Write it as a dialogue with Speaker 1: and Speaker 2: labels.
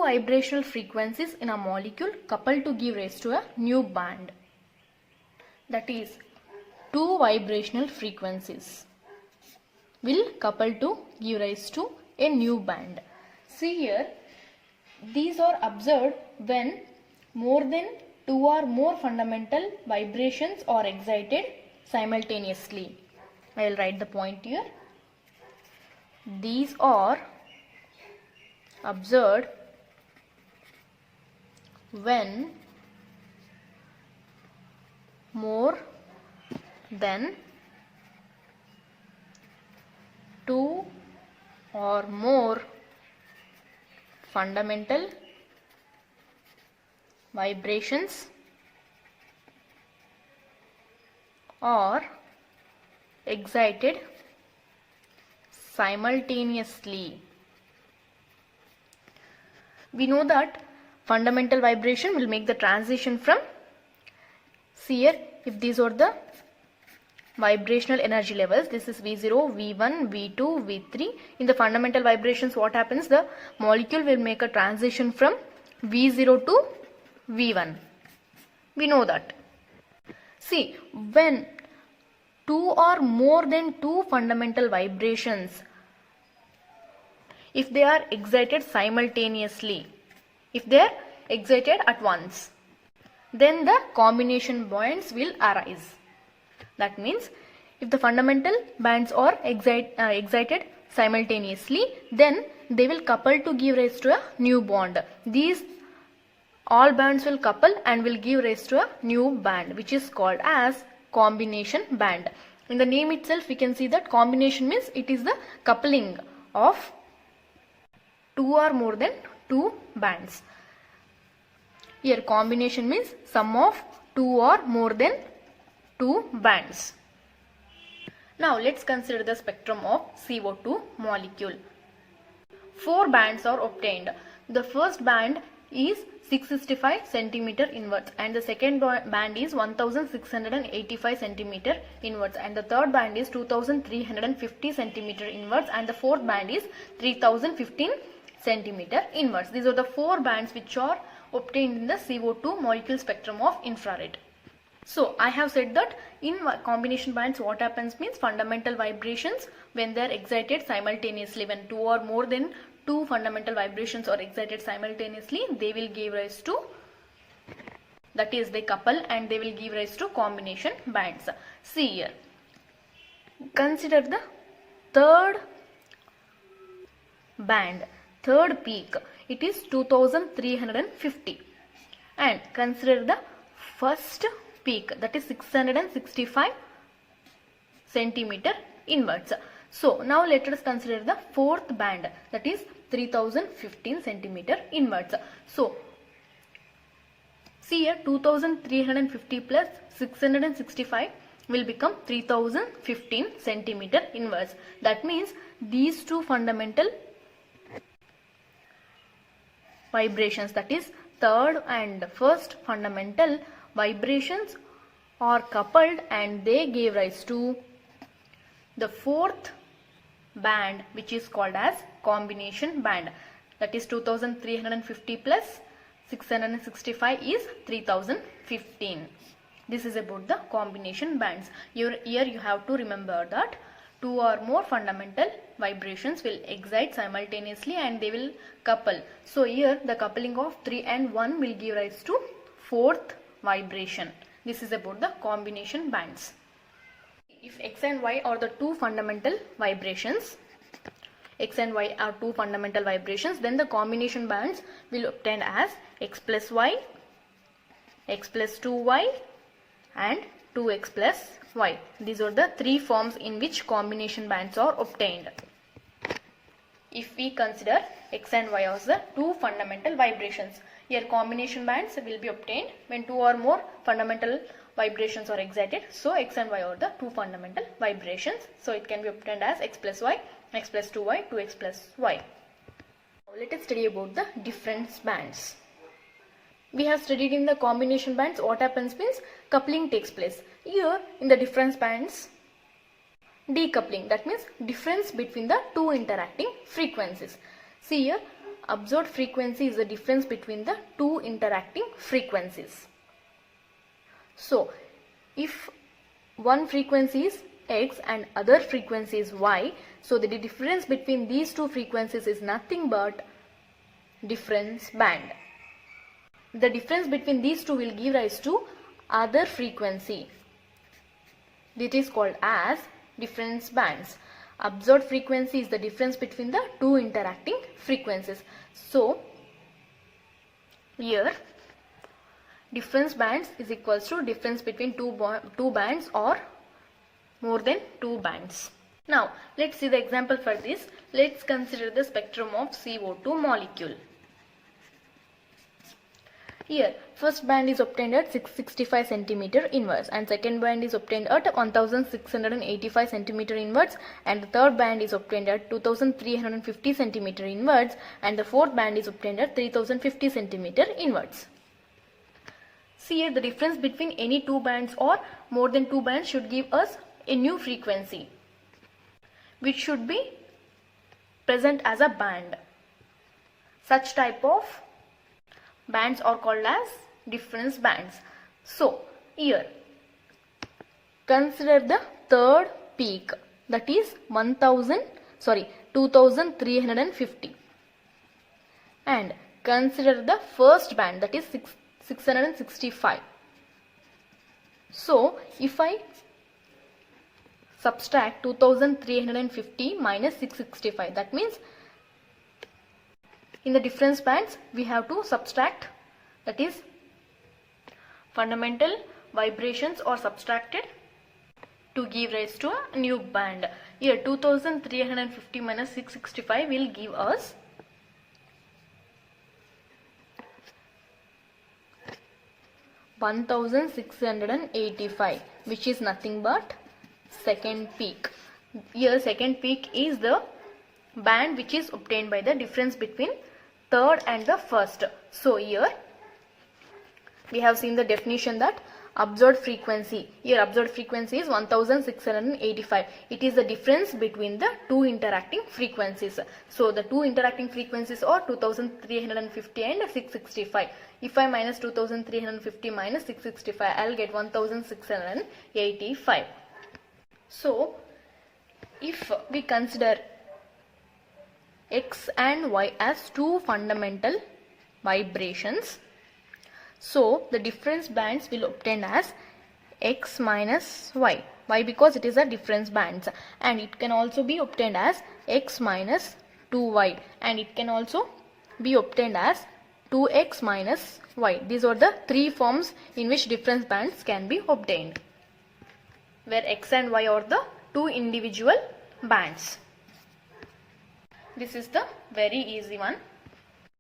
Speaker 1: vibrational frequencies in a molecule coupled to give rise to a new band. That is, two vibrational frequencies will couple to give rise to a new band. See here, these are observed when more than two or more fundamental vibrations are excited simultaneously. I will write the point here. These are observed when more than two or more fundamental vibrations are excited simultaneously. We know that fundamental vibration will make the transition from, see here, if these are the vibrational energy levels, this is V0, V1, V2, V3. In the fundamental vibrations, what happens? The molecule will make a transition from V0 to V1. We know that. See, when two or more than two fundamental vibrations, if they are excited simultaneously, if they are excited at once, then the combination bands will arise. That means if the fundamental bands are excited simultaneously, then they will couple to give rise to a new bond. These all bands will couple and will give rise to a new band, which is called as combination band. In the name itself, we can see that combination means it is the coupling of two or more than two bands. Here combination means sum of two or more than two bands. Now let's consider the spectrum of CO2 molecule. Four bands are obtained. The first band is 665 cm inwards and the second band is 1685 cm inwards and the third band is 2350 cm inwards and the fourth band is 3015 cm inwards. These are the four bands which are obtained in the CO2 molecule spectrum of infrared. So I have said that in combination bands what happens means fundamental vibrations when they are excited simultaneously, when two or more than two fundamental vibrations are excited simultaneously, they will give rise to, that is they couple and they will give rise to combination bands. See here, consider the third band, third peak, it is 2350 and consider the first peak, that is 665 cm inwards. So now let us consider the fourth band, that is 3015 cm inwards. So see here 2350 plus 665 will become 3015 cm inwards. That means these two fundamental vibrations, that is third and first fundamental vibrations are coupled and they gave rise to the fourth band, which is called as combination band, that is 2350 plus 665 is 3015. This is about the combination bands. Here you have to remember that two or more fundamental vibrations will excite simultaneously and they will couple. So here the coupling of 3 and 1 will give rise to fourth vibration. This is about the combination bands. If X and Y are the two fundamental vibrations, X and Y are two fundamental vibrations, then the combination bands will obtain as X plus Y, X plus 2Y and 2X plus Y. These are the three forms in which combination bands are obtained. If we consider X and Y as the two fundamental vibrations, here combination bands will be obtained when two or more fundamental vibrations are excited. So X and Y are the two fundamental vibrations. So it can be obtained as X plus Y, X plus 2Y, 2X plus Y. Now let us study about the difference bands. We have studied in the combination bands what happens means coupling takes place. Here in the difference bands, decoupling, that means difference between the two interacting frequencies. See here, Absorbed frequency is the difference between the two interacting frequencies. So, if one frequency is X and other frequency is Y, so the difference between these two frequencies is nothing but difference band. The difference between these two will give rise to other frequency. This is called as difference bands. Absorbed frequency is the difference between the two interacting frequencies. So, here difference bands is equals to difference between two bands or more than two bands. Now, let's see the example for this. Let's consider the spectrum of CO2 molecule. Here, first band is obtained at 665 cm inwards and second band is obtained at 1685 cm inwards and the third band is obtained at 2350 cm inwards and the fourth band is obtained at 3050 cm inwards. See here, the difference between any two bands or more than two bands should give us a new frequency which should be present as a band. Such type of bands are called as difference bands. So, here consider the third peak, that is 2350, and consider the first band, that is 665. So, if I subtract 2350 minus 665, that means in the difference bands we have to subtract, that is fundamental vibrations are subtracted to give rise to a new band. Here 2350 minus 665 will give us 1685, which is nothing but second peak. Here second peak is the band which is obtained by the difference between third and the first. So here we have seen the definition that absorbed frequency, here absorbed frequency is 1685. It is the difference between the two interacting frequencies. So the two interacting frequencies are 2350 and 665. If I minus 2350 minus 665, I will get 1685. So if we consider X and Y as two fundamental vibrations, so the difference bands will obtain as X minus Y. Why? Because it is a difference bands, and it can also be obtained as X minus 2Y, and it can also be obtained as 2X minus Y. These are the three forms in which difference bands can be obtained, where X and Y are the two individual bands. This is the very easy one.